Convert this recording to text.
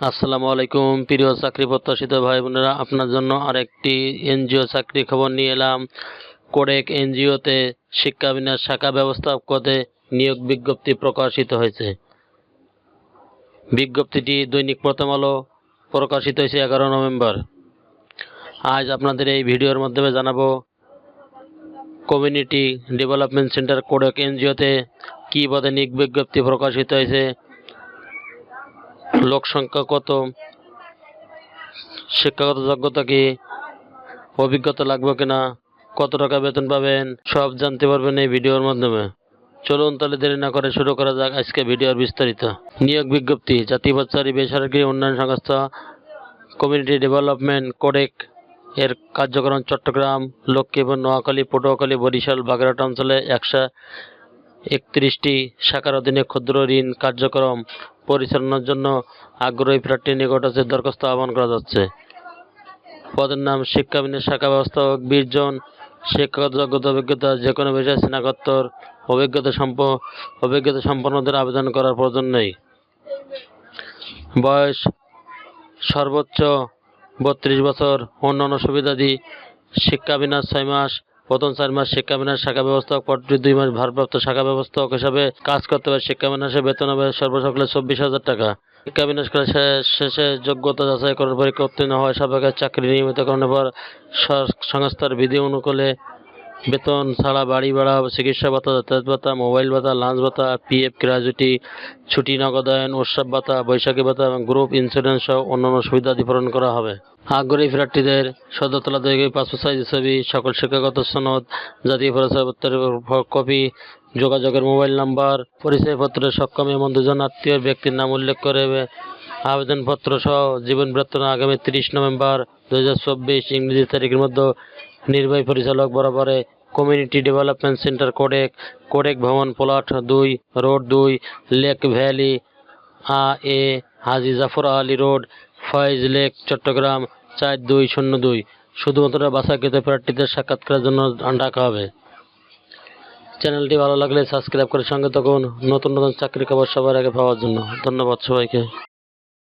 আসসালামু আলাইকুম প্রিয় চাকরি প্রত্যাশিত ভাই বোনেরা, আপনার জন্য আরেকটি এনজিও চাকরি খবর নিয়ে এলাম। কোডেক এনজিওতে শিক্ষা বিন্যাস শাখা ব্যবস্থাপক পদে নিয়োগ বিজ্ঞপ্তি প্রকাশিত হয়েছে। বিজ্ঞপ্তিটি দৈনিক প্রথম আলো প্রকাশিত হয়েছে 11 নভেম্বর। আজ আপনাদের এই ভিডিওর মাধ্যমে জানাবো কমিউনিটি ডেভেলপমেন্ট সেন্টার কোডেক এনজিওতে কী পদে নিয়োগ বিজ্ঞপ্তি প্রকাশিত হয়েছে, লোক সংখ্যা কত, শিক্ষাগত যোগ্যতা কি, অভিজ্ঞতা লাগবে কিনা, কত টাকা বেতন পাবেন, সব জানতে পারবেন এই ভিডিওর মাধ্যমে। চলুন তাহলে দেরি না করে শুরু করা যাক আজকে ভিডিওর বিস্তারিত। নিয়োগ বিজ্ঞপ্তি জাতীয়তাবাদী বেসরকারি উন্নয়ন সংস্থা কমিউনিটি ডেভেলপমেন্ট কোডেক এর কার্যক্রম চট্টগ্রাম, লক্ষ্মীপুর, নোয়াখালী, পটুয়াখালী, বরিশাল, বাগেরহাট অঞ্চলে 131টি শাখার অধীনে ক্ষুদ্র ঋণ কার্যক্রম পরিচালনার জন্য আগ্রহী প্রার্থীর নিকট হতে দরখাস্ত আহ্বান করা যাচ্ছে। পদের নাম শিক্ষা বিন্যাস শাখা ব্যবস্থাপক, 20 জন। শিক্ষাগত যোগ্যতা অভিজ্ঞতা যে কোনো বিষয়ে স্নাতকোত্তর অভিজ্ঞতা সম্পন্নদের আবেদন করার প্রয়োজন নেই। বয়স সর্বোচ্চ 32 বছর। অন্যান্য সুবিধাদি শিক্ষা বিন্যাস 6 মাস, প্রথম 4 মাস শিক্ষা বিন্যাস শাখা ব্যবস্থাপক, পরবর্তী 2 মাস ভারপ্রাপ্ত শাখা ব্যবস্থাপক হিসাবে কাজ করতে হবে। শিক্ষা বিন্যাসে বেতন হবে সর্বসকলে 24,000 টাকা। শিক্ষা বিন্যাস শেষে যোগ্যতা যাচাই করার পরীক্ষা উত্তীর্ণ হওয়া সাপেক্ষে চাকরি নিয়মিতকরণের পর সংস্থার বিধি অনুকূলে বেতন ছাড়া বাড়ি ভাড়া, চিকিৎসা ভাতা, যাতায়াত ভাতা, মোবাইল ভাতা, লাঞ্চ ভাতা, পিএফ, গ্র্যাজুইটি, ছুটি নগদায়ন, উৎসব ভাতা, বৈশাখী ভাতা এবং গ্রুপ ইন্স্যুরেন্স সহ অন্যান্য সুবিধাদি প্রদান করা হবে। আগ্রহী প্রার্থীদের সদরতলা দৈর্ঘ্য পাসপোর্ট সাইজ ছবি, সকল শিক্ষাগত সনদ, জাতীয় পরিচয়পত্রের কপি, যোগাযোগের মোবাইল নাম্বার, পরিচয়পত্রের সক্ষম এমন 2 জন আত্মীয় ব্যক্তির নাম উল্লেখ করে আবেদনপত্র সহ জীবন বৃত্তান্ত আগামী 30 নভেম্বর 2024 ইংরেজি তারিখের মধ্যে নির্বাহী পরিচালক বরাবরে কমিউনিটি ডেভেলপমেন্ট সেন্টার কোডেক ভবন, প্লট 2, রোড 2, লেক ভ্যালি এ, হাজী জাফর আলী রোড, ফয়েজ লেক, চট্টগ্রাম 4202। শুধুমাত্র বাছাইকৃত প্রার্থীদের সাক্ষাৎকারের জন্য ডাকা হবে। চ্যানেলটি ভালো লাগলে সাবস্ক্রাইব করে সঙ্গে থাকুন নতুন নতুন চাকরি খবর সবার আগে পাওয়ার জন্য। ধন্যবাদ সবাইকে।